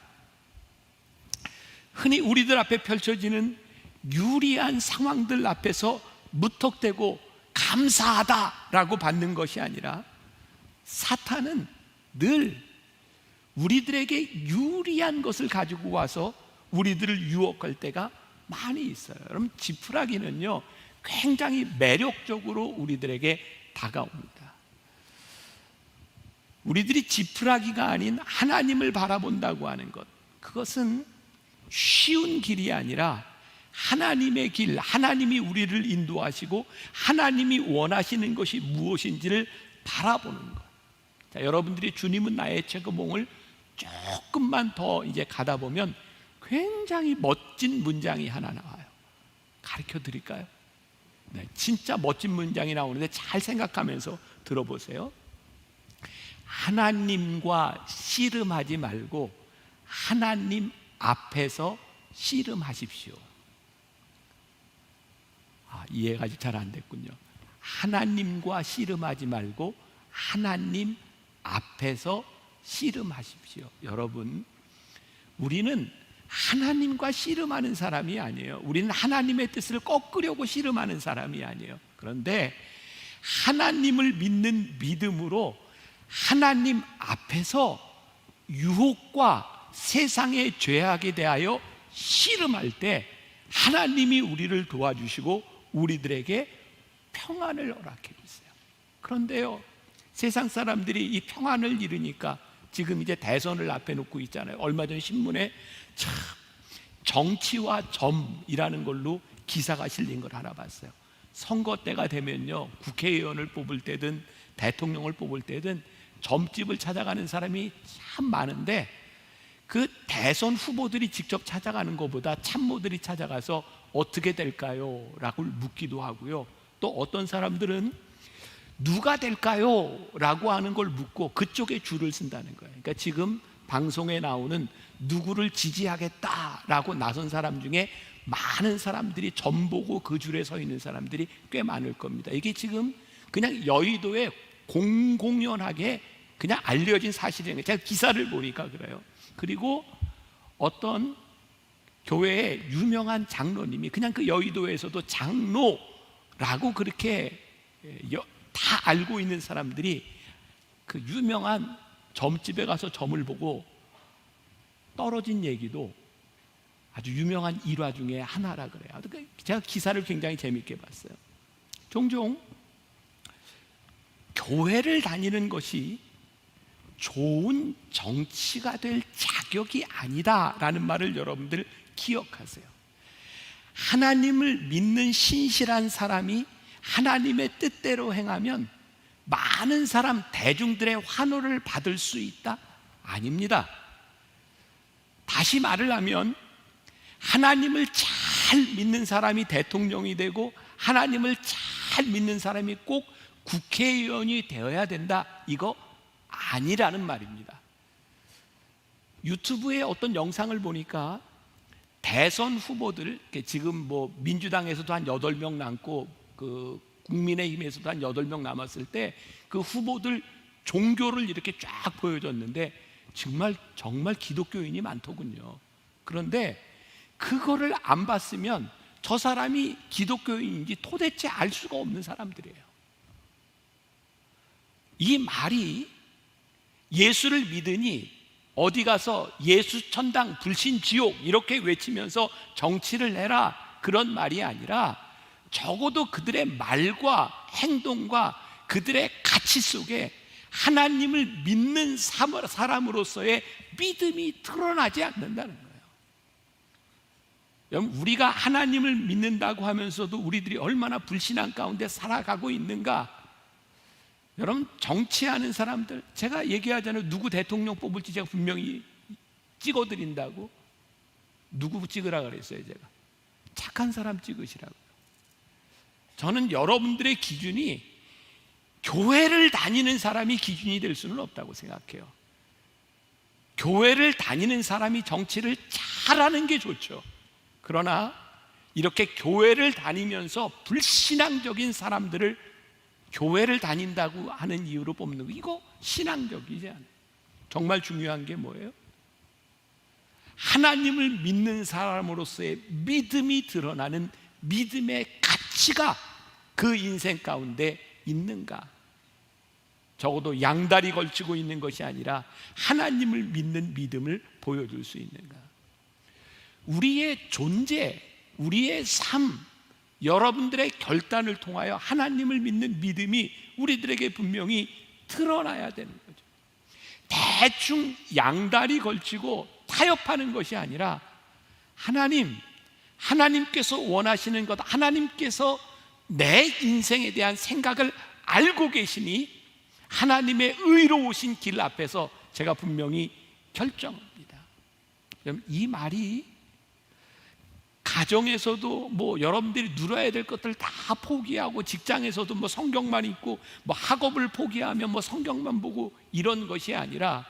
A: 흔히 우리들 앞에 펼쳐지는 유리한 상황들 앞에서 무턱대고 감사하다라고 받는 것이 아니라 사탄은 늘 우리들에게 유리한 것을 가지고 와서 우리들을 유혹할 때가 많이 있어요. 여러분, 지푸라기는요 굉장히 매력적으로 우리들에게 다가옵니다. 우리들이 지푸라기가 아닌 하나님을 바라본다고 하는 것, 그것은 쉬운 길이 아니라 하나님의 길, 하나님이 우리를 인도하시고 하나님이 원하시는 것이 무엇인지를 바라보는 것. 자, 여러분들이 주님은 나의 최고봉을 조금만 더 이제 가다 보면 굉장히 멋진 문장이 하나 나와요. 가르쳐 드릴까요? 네, 진짜 멋진 문장이 나오는데 잘 생각하면서 들어보세요. 하나님과 씨름하지 말고 하나님 앞에서 씨름하십시오. 이해가 잘 안 됐군요. 하나님과 씨름하지 말고 하나님 앞에서 씨름하십시오. 여러분, 우리는 하나님과 씨름하는 사람이 아니에요. 우리는 하나님의 뜻을 꺾으려고 씨름하는 사람이 아니에요. 그런데 하나님을 믿는 믿음으로 하나님 앞에서 유혹과 세상의 죄악에 대하여 씨름할 때 하나님이 우리를 도와주시고 우리들에게 평안을 허락해 주세요. 그런데요, 세상 사람들이 이 평안을 잃으니까 지금 이제 대선을 앞에 놓고 있잖아요. 얼마 전 신문에 참 정치와 점이라는 걸로 기사가 실린 걸 하나 봤어요. 선거 때가 되면요, 국회의원을 뽑을 때든 대통령을 뽑을 때든 점집을 찾아가는 사람이 참 많은데, 그 대선 후보들이 직접 찾아가는 것보다 참모들이 찾아가서 어떻게 될까요? 라고 묻기도 하고요. 또 어떤 사람들은 누가 될까요? 라고 하는 걸 묻고 그쪽에 줄을 쓴다는 거예요. 그러니까 지금 방송에 나오는 누구를 지지하겠다라고 나선 사람 중에 많은 사람들이 점 보고 그 줄에 서 있는 사람들이 꽤 많을 겁니다. 이게 지금 그냥 여의도에 공공연하게 그냥 알려진 사실이에요. 제가 기사를 보니까 그래요. 그리고 어떤 교회의 유명한 장로님이 그냥 그 여의도에서도 장로라고 그렇게 다 알고 있는 사람들이 그 유명한 점집에 가서 점을 보고 떨어진 얘기도 아주 유명한 일화 중에 하나라 그래요. 제가 기사를 굉장히 재밌게 봤어요. 종종 교회를 다니는 것이 좋은 정치가 될 자격이 아니다라는 말을 여러분들 기억하세요. 하나님을 믿는 신실한 사람이 하나님의 뜻대로 행하면 많은 사람, 대중들의 환호를 받을 수 있다? 아닙니다. 다시 말을 하면 하나님을 잘 믿는 사람이 대통령이 되고 하나님을 잘 믿는 사람이 꼭 국회의원이 되어야 된다, 이거 아니라는 말입니다. 유튜브에 어떤 영상을 보니까 대선 후보들, 지금 뭐 민주당에서도 한 8명 남고 그 국민의힘에서도 한 8명 남았을 때 그 후보들 종교를 이렇게 쫙 보여줬는데 정말 기독교인이 많더군요. 그런데 그거를 안 봤으면 저 사람이 기독교인인지 도대체 알 수가 없는 사람들이에요. 이 말이 예수를 믿으니 어디 가서 예수 천당 불신 지옥 이렇게 외치면서 정치를 해라, 그런 말이 아니라 적어도 그들의 말과 행동과 그들의 가치 속에 하나님을 믿는 사람으로서의 믿음이 드러나지 않는다는 거예요. 여러분, 우리가 하나님을 믿는다고 하면서도 우리들이 얼마나 불신앙 가운데 살아가고 있는가. 여러분, 정치하는 사람들, 제가 얘기하잖아요. 누구 대통령 뽑을지 제가 분명히 찍어드린다고. 누구 찍으라 그랬어요. 제가 착한 사람 찍으시라고. 저는 여러분들의 기준이 교회를 다니는 사람이 기준이 될 수는 없다고 생각해요. 교회를 다니는 사람이 정치를 잘하는 게 좋죠. 그러나 이렇게 교회를 다니면서 불신앙적인 사람들을 교회를 다닌다고 하는 이유로 뽑는 거, 이거 신앙적이지 않아요. 정말 중요한 게 뭐예요? 하나님을 믿는 사람으로서의 믿음이 드러나는 믿음의 가치가 그 인생 가운데 있는가? 적어도 양다리 걸치고 있는 것이 아니라 하나님을 믿는 믿음을 보여줄 수 있는가? 우리의 존재, 우리의 삶, 여러분들의 결단을 통하여 하나님을 믿는 믿음이 우리들에게 분명히 드러나야 되는 거죠. 대충 양다리 걸치고 타협하는 것이 아니라 하나님께서 원하시는 것, 하나님께서 내 인생에 대한 생각을 알고 계시니 하나님의 의로우신 길 앞에서 제가 분명히 결정합니다. 이 말이 가정에서도 뭐 여러분들이 누려야 될 것들 다 포기하고, 직장에서도 뭐 성경만 읽고, 뭐 학업을 포기하면 뭐 성경만 보고 이런 것이 아니라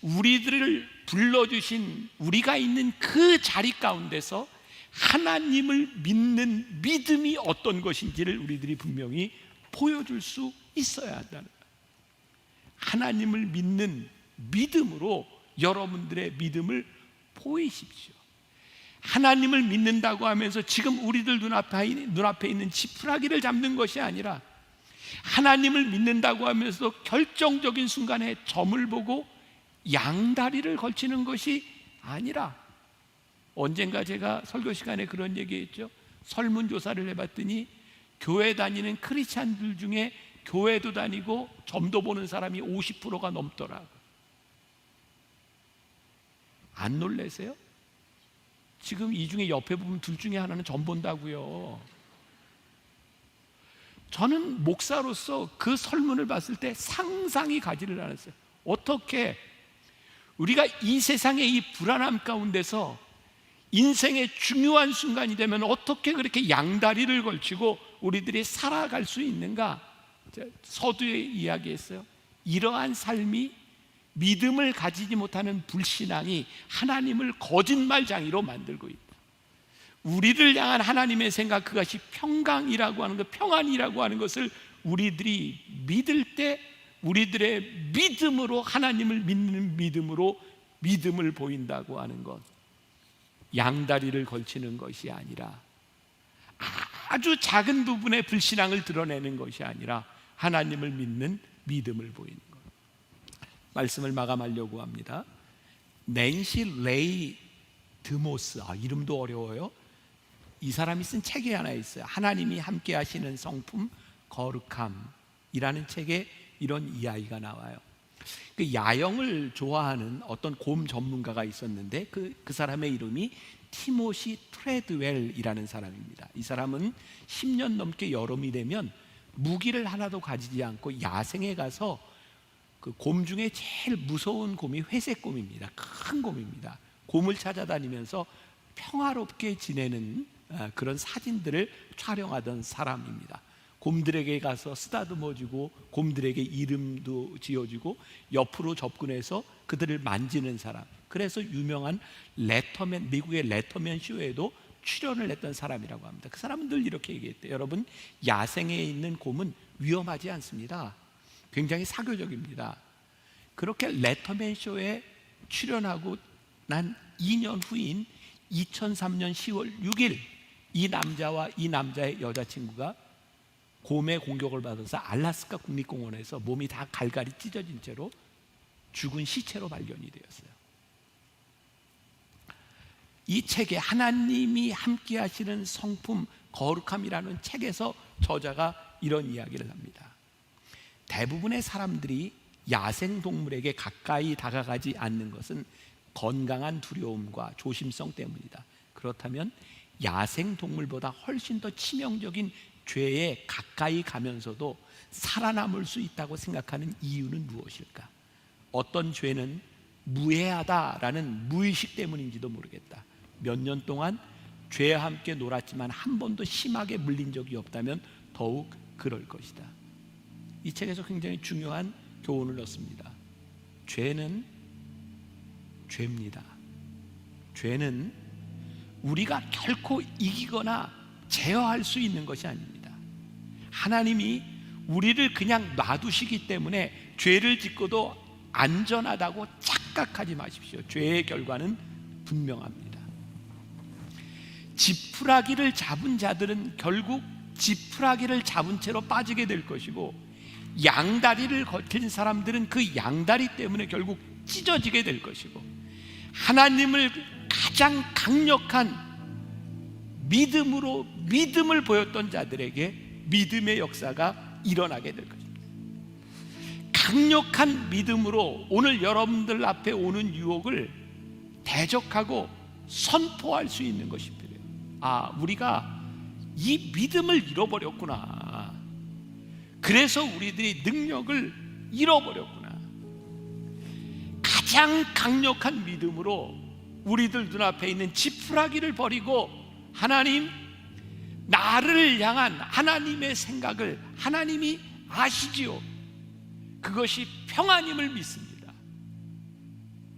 A: 우리들을 불러주신 우리가 있는 그 자리 가운데서 하나님을 믿는 믿음이 어떤 것인지를 우리들이 분명히 보여줄 수 있어야 한다는 거예요. 하나님을 믿는 믿음으로 여러분들의 믿음을 보이십시오. 하나님을 믿는다고 하면서 지금 우리들 눈앞에 있는 지푸라기를 잡는 것이 아니라 하나님을 믿는다고 하면서 결정적인 순간에 점을 보고 양다리를 걸치는 것이 아니라, 언젠가 제가 설교 시간에 그런 얘기했죠. 설문조사를 해봤더니 교회 다니는 크리스찬들 중에 교회도 다니고 점도 보는 사람이 50%가 넘더라고요. 안 놀라세요? 지금 이 중에 옆에 보면 둘 중에 하나는 전 본다고요. 저는 목사로서 그 설문을 봤을 때 상상이 가지를 않았어요. 어떻게 우리가 이 세상의 이 불안함 가운데서 인생의 중요한 순간이 되면 어떻게 그렇게 양다리를 걸치고 우리들이 살아갈 수 있는가? 서두에 이야기했어요. 이러한 삶이 믿음을 가지지 못하는 불신앙이 하나님을 거짓말장이로 만들고 있다. 우리를 향한 하나님의 생각, 그것이 평강이라고 하는 것, 평안이라고 하는 것을 우리들이 믿을 때 우리들의 믿음으로, 하나님을 믿는 믿음으로 믿음을 보인다고 하는 것, 양다리를 걸치는 것이 아니라 아주 작은 부분의 불신앙을 드러내는 것이 아니라 하나님을 믿는 믿음을 보이는 것. 말씀을 마감하려고 합니다. 낸시 레이 드모스, 이름도 어려워요. 이 사람이 쓴 책이 하나 있어요. 하나님이 함께 하시는 성품 거룩함이라는 책에 이런 이야기가 나와요. 그 야영을 좋아하는 어떤 곰 전문가가 있었는데 그 사람의 이름이 티모시 트레드웰이라는 사람입니다. 이 사람은 10년 넘게 여름이 되면 무기를 하나도 가지지 않고 야생에 가서 그 곰 중에 제일 무서운 곰이 회색곰입니다. 큰 곰입니다. 곰을 찾아다니면서 평화롭게 지내는 그런 사진들을 촬영하던 사람입니다. 곰들에게 가서 쓰다듬어주고 곰들에게 이름도 지어주고 옆으로 접근해서 그들을 만지는 사람. 그래서 유명한 레터맨, 미국의 레터맨 쇼에도 출연을 했던 사람이라고 합니다. 그 사람은 늘 이렇게 얘기했대요. 여러분, 야생에 있는 곰은 위험하지 않습니다. 굉장히 사교적입니다. 그렇게 레터맨 쇼에 출연하고 난 2년 후인 2003년 10월 6일 이 남자와 이 남자의 여자친구가 곰의 공격을 받아서 알래스카 국립공원에서 몸이 다 갈갈이 찢어진 채로 죽은 시체로 발견이 되었어요. 이 책에 하나님이 함께 하시는 성품 거룩함이라는 책에서 저자가 이런 이야기를 합니다. 대부분의 사람들이 야생동물에게 가까이 다가가지 않는 것은 건강한 두려움과 조심성 때문이다. 그렇다면 야생동물보다 훨씬 더 치명적인 죄에 가까이 가면서도 살아남을 수 있다고 생각하는 이유는 무엇일까? 어떤 죄는 무해하다라는 무의식 때문인지도 모르겠다. 몇 년 동안 죄와 함께 놀았지만 한 번도 심하게 물린 적이 없다면 더욱 그럴 것이다. 이 책에서 굉장히 중요한 교훈을 얻습니다. 죄는 죄입니다. 죄는 우리가 결코 이기거나 제어할 수 있는 것이 아닙니다. 하나님이 우리를 그냥 놔두시기 때문에 죄를 짓고도 안전하다고 착각하지 마십시오. 죄의 결과는 분명합니다. 지푸라기를 잡은 자들은 결국 지푸라기를 잡은 채로 빠지게 될 것이고, 양다리를 걸친 사람들은 그 양다리 때문에 결국 찢어지게 될 것이고, 하나님을 가장 강력한 믿음으로 믿음을 보였던 자들에게 믿음의 역사가 일어나게 될 것입니다. 강력한 믿음으로 오늘 여러분들 앞에 오는 유혹을 대적하고 선포할 수 있는 것이 필요해요. 우리가 이 믿음을 잃어버렸구나. 그래서 우리들이 능력을 잃어버렸구나. 가장 강력한 믿음으로 우리들 눈앞에 있는 지푸라기를 버리고 하나님, 나를 향한 하나님의 생각을 하나님이 아시지요. 그것이 평안임을 믿습니다.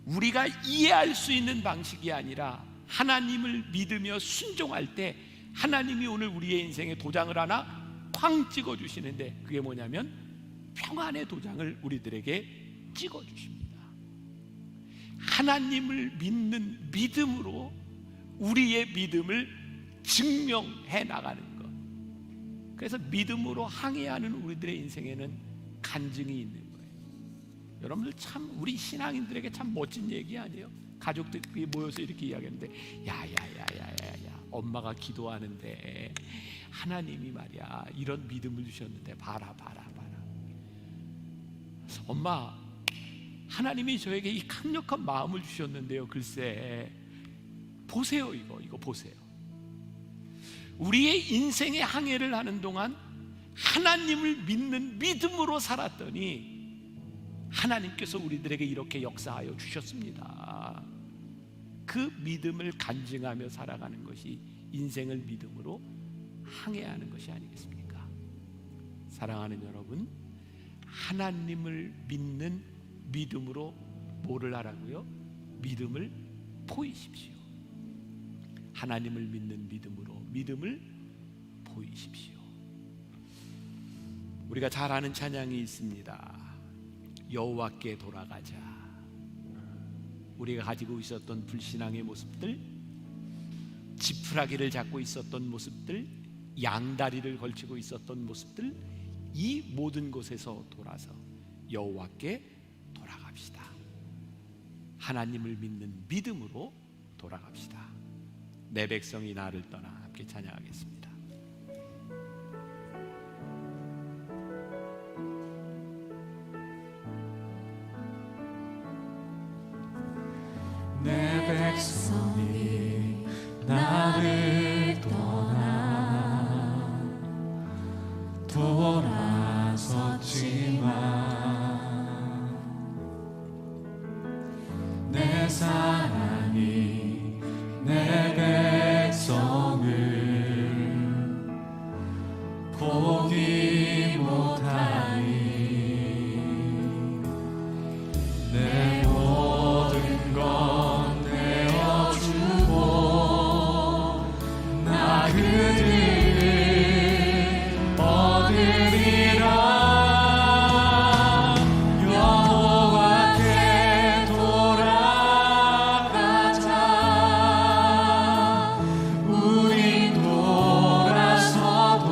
A: 우리가 이해할 수 있는 방식이 아니라 하나님을 믿으며 순종할 때 하나님이 오늘 우리의 인생에 도장을 하나 쾅 찍어주시는데, 그게 뭐냐면 평안의 도장을 우리들에게 찍어주십니다. 하나님을 믿는 믿음으로 우리의 믿음을 증명해 나가는 것. 그래서 믿음으로 항해하는 우리들의 인생에는 간증이 있는 거예요. 여러분들 참 우리 신앙인들에게 참 멋진 얘기 아니에요? 가족들이 모여서 이렇게 이야기하는데, 야야야야야야, 엄마가 기도하는데 하나님이 말이야 이런 믿음을 주셨는데 봐라. 엄마, 하나님이 저에게 이 강력한 마음을 주셨는데요, 글쎄 보세요. 이거 보세요. 우리의 인생의 항해를 하는 동안 하나님을 믿는 믿음으로 살았더니 하나님께서 우리들에게 이렇게 역사하여 주셨습니다. 그 믿음을 간증하며 살아가는 것이 인생을 믿음으로 항해하는 것이 아니겠습니까? 사랑하는 여러분, 하나님을 믿는 믿음으로 뭐를 하라고요? 믿음을 보이십시오. 하나님을 믿는 믿음으로 믿음을 보이십시오. 우리가 잘 아는 찬양이 있습니다. 여호와께 돌아가자. 우리가 가지고 있었던 불신앙의 모습들, 지푸라기를 잡고 있었던 모습들, 양다리를 걸치고 있었던 모습들, 이 모든 곳에서 돌아서 여호와께 돌아갑시다. 하나님을 믿는 믿음으로 돌아갑시다. 내 백성이 나를 떠나. 함께 찬양하겠습니다.
B: 내 백성이 나를 떠나 돌아섰지만 내 사랑이 내 백성을 포기 못하니 내 모든 것 내어주고 나 그들을 얻으리라. 여호와께 돌아가자. 우린 돌아서도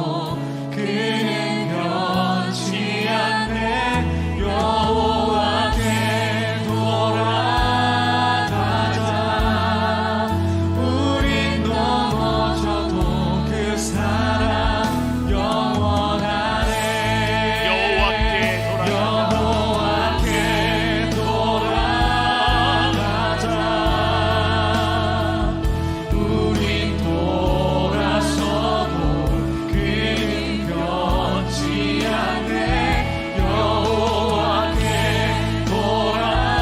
B: 그는 변치 않네. 여호와께 돌아가자. 우린 넘어져도 그 사랑 영원하네.
A: 여호와께
B: 돌아가자. 우린 돌아서도 그는 변치 않네. 여호와께 돌아가자.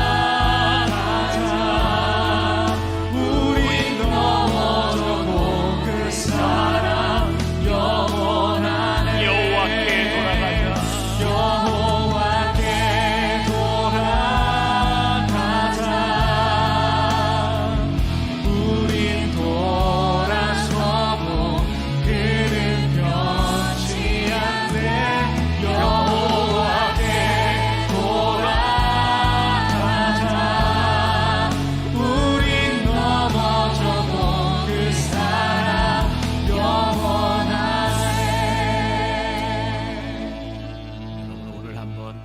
B: 우린 넘어져도 그 사랑 영원하네.
A: 여호와께 돌아가자.
B: 여호와께 돌아가자. 우린 돌아서도 그는 변치 않네. 여호와께 돌아가자. 우린 넘어져도 그 사랑 영원하네.
A: 여러분, 오늘 한번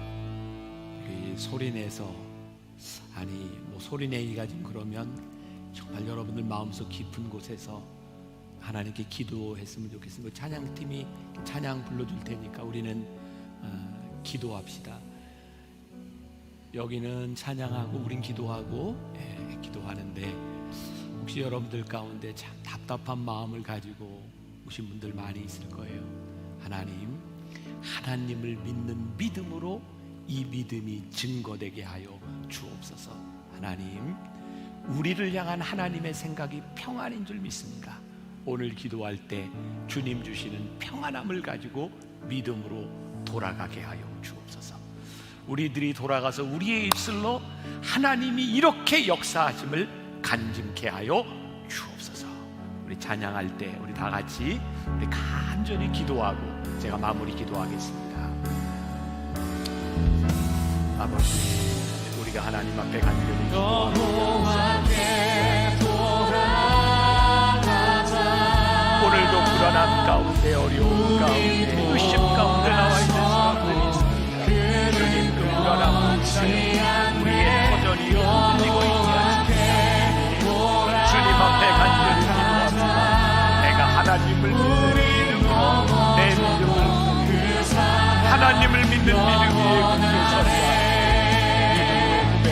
A: 우리 소리내서, 아니 뭐 소리내기가 좀 그러면 정말 여러분들 마음속 깊은 곳에서 하나님께 기도했으면 좋겠습니다. 찬양팀이 찬양 불러줄 테니까 우리는 기도합시다. 여기는 찬양하고 우린 기도하고 기도하는데, 혹시 여러분들 가운데 참 답답한 마음을 가지고 오신 분들 많이 있을 거예요. 하나님을 믿는 믿음으로 이 믿음이 증거되게 하여 주옵소서. 하나님, 우리를 향한 하나님의 생각이 평안인 줄 믿습니다. 오늘 기도할 때 주님 주시는 평안함을 가지고 믿음으로 돌아가게 하여 주옵소서. 우리들이 돌아가서 우리의 입술로 하나님이 이렇게 역사하심을 간증케 하여 주옵소서. 우리 찬양할 때 우리 다 같이 우리 간절히 기도하고 제가 마무리 기도하겠습니다. 아버지, 우리가 하나님 앞에 간절히 기도하고
B: 여호와께 돌아가자.
A: 오늘도 불안함 가운데, 어려움 가운데, 의심 가운데 나와 있는 사람들이 있습니다. 주님, 그 불안함을 인하여 우리의 터전이 흔들리고 있지 않습니까? 주님 앞에 간절히 기도합니다. 내가 하나님을 믿는 믿음으로, 내 믿음을 하나님을 믿는 믿음 위에 굳게 서리라. 믿음으로 굳게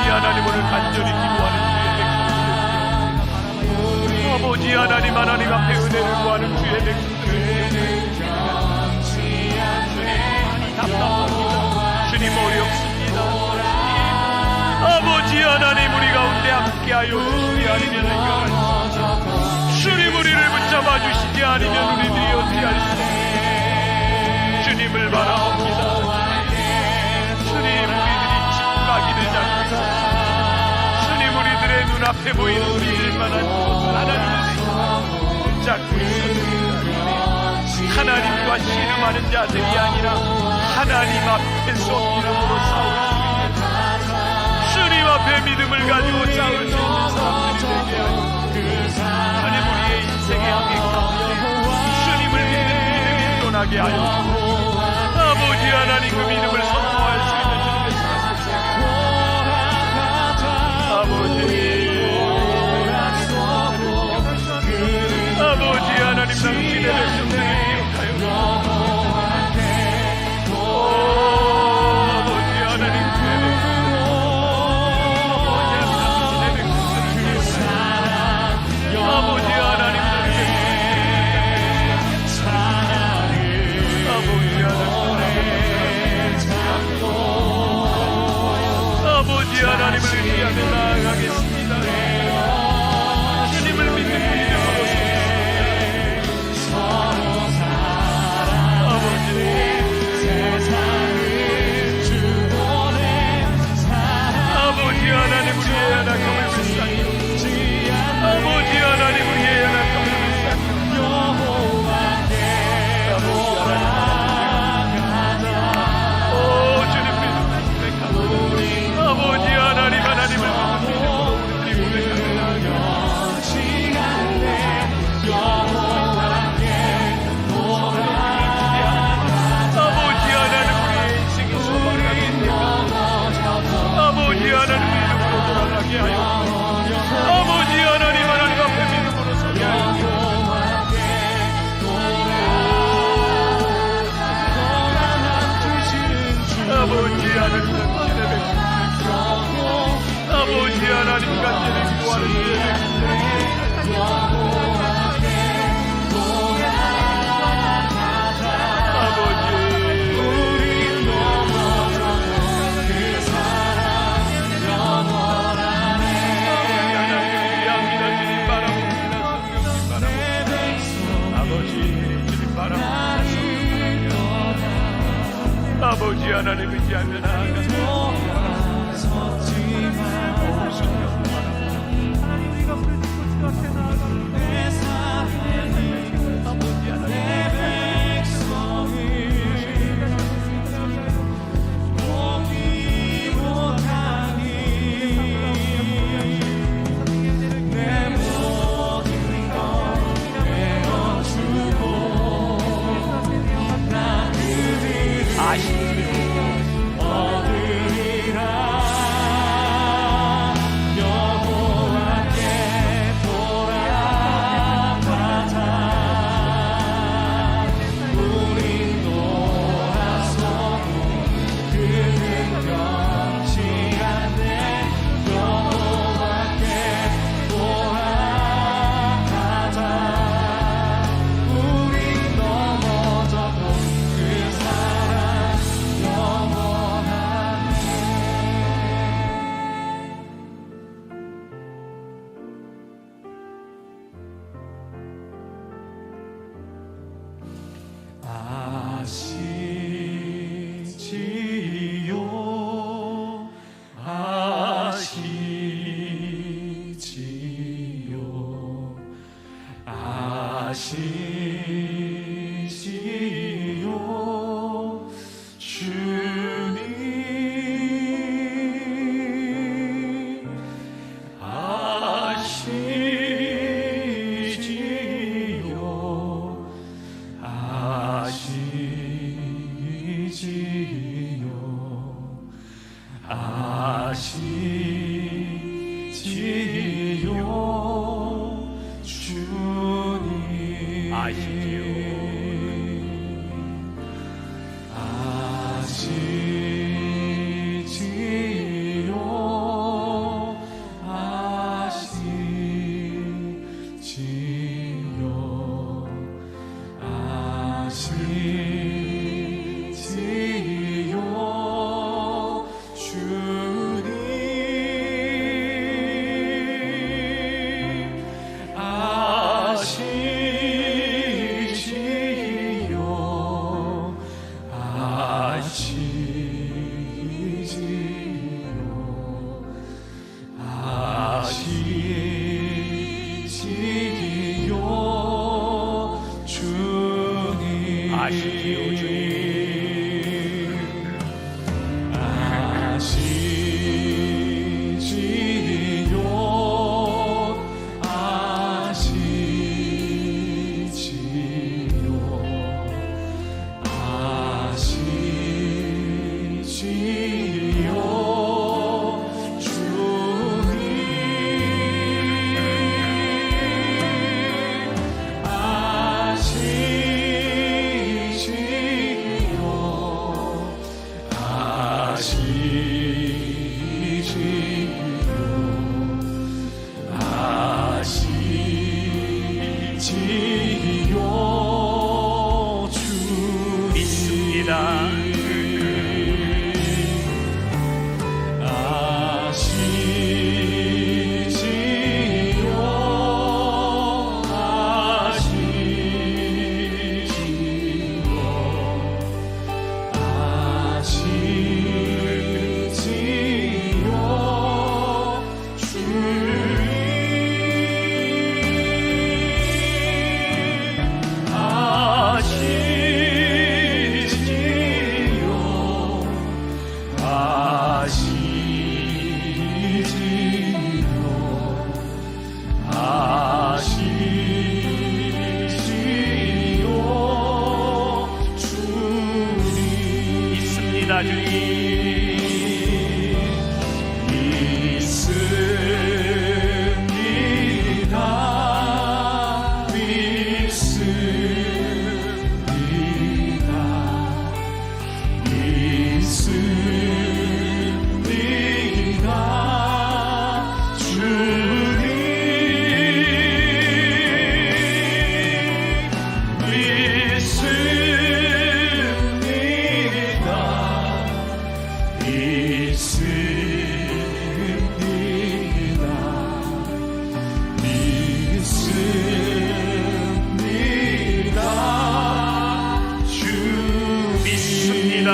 A: 하나님 오늘 간절히 기도하는 주의 백성들, 아버지 하나님 앞에 은혜를 구하는 주의 백성들을 주님 답답합니다. 주님 어렵습니다. 아버지 하나님 우리 가운데 함께하여 주시지 아니면 주님 우리를 붙잡아 주시지 아니면 우리들이 어떻게 할 수 없습니다. 주님을 바라옵니다. 주님 우리들이 집가기를 잡고 있습니다. 주님 우리들의 눈앞에 보이는 믿을만한 것을 하나님을 붙잡고 있습니다. 하나님과 씨름하는 자들이 아니라 하나님 앞에서 믿음으로 싸울 수 있는 주님 앞에 믿음을 가지고 싸울 수 있는 사람들이 되게 하여 주님 우리의 인생의 항해 가운데 주님을 믿는 믿음이 떠나게 하여 아버지 하나님 그 믿음을 선포할 수 있는 주님의 사랑을 아버지 하나님 당신의 백성들을 기억하여 아버지 하나님 아버지 하나님 아버지 하나님을 의지하며 나아가겠습니다. 주님을 믿는 믿음으로 아버지 아버지 하나님 우리의 연약함을 불쌍히 아버지 하나님 우리의 연약함을 불쌍히 주님 믿음 아버지 하나님 하나님을 믿는 믿음으로 우리들이 고백합니다. 아버지 하나님 우리의 인생이 소망하게 아버지 하나님 믿음으로 돌아가게 하여 아버지 하나님 앞에 믿음으로 서게 하여 아버지 하나님 당신의 백성들 아버지 하나님 간절히 구하는 주의 백성들에게 아버지 아버지 하나님 의지하며 나아가는 하나님 우리가 부르짖고 주 앞에 나아가는 아버지 하나님 아시는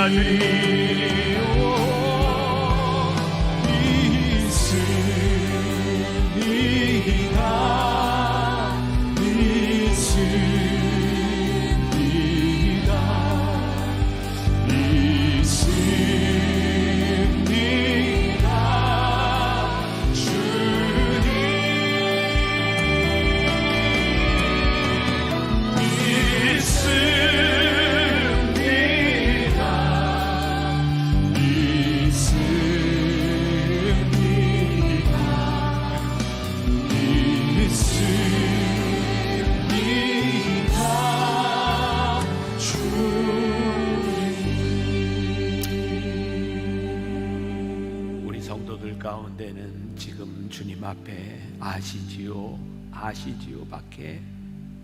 B: 자들이요
A: 가운데는 지금 주님 앞에 아시지요 밖에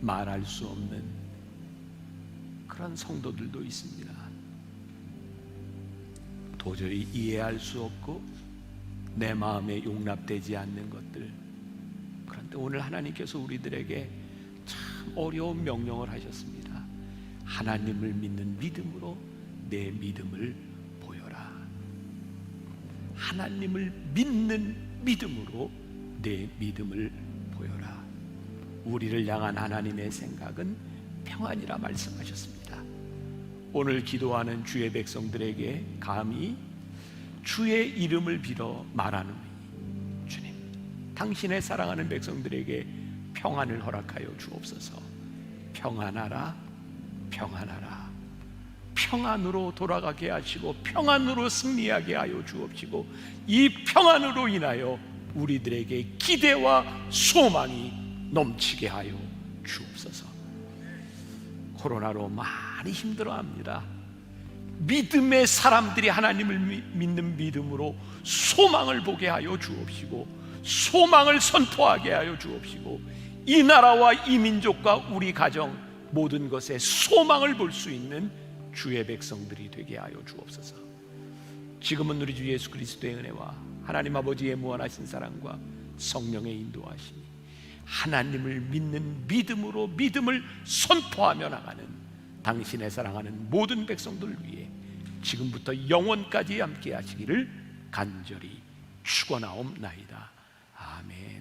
A: 말할 수 없는 그런 성도들도 있습니다. 도저히 이해할 수 없고 내 마음에 용납되지 않는 것들. 그런데 오늘 하나님께서 우리들에게 참 어려운 명령을 하셨습니다. 하나님을 믿는 믿음으로 내 믿음을 보여라. 하나님을 믿는 믿음으로 내 믿음을 보여라. 우리를 향한 하나님의 생각은 평안이라 말씀하셨습니다. 오늘 기도하는 주의 백성들에게 감히 주의 이름을 빌어 말하는 주님, 당신의 사랑하는 백성들에게 평안을 허락하여 주옵소서. 평안하라, 평안하라. 평안으로 돌아가게 하시고 평안으로 승리하게 하여 주옵시고, 이 평안으로 인하여 우리들에게 기대와 소망이 넘치게 하여 주옵소서. 코로나로 많이 힘들어합니다. 믿음의 사람들이 하나님을 믿는 믿음으로 소망을 보게 하여 주옵시고, 소망을 선포하게 하여 주옵시고, 이 나라와 이 민족과 우리 가정 모든 것에 소망을 볼 수 있는 주의 백성들이 되게 하여 주옵소서. 지금은 우리 주 예수 그리스도의 은혜와 하나님 아버지의 무한하신 사랑과 성령의 인도하심이 하나님을 믿는 믿음으로 믿음을 선포하며 나가는 당신의 사랑하는 모든 백성들 위해 지금부터 영원까지 함께 하시기를 간절히 축원하옵나이다. 아멘.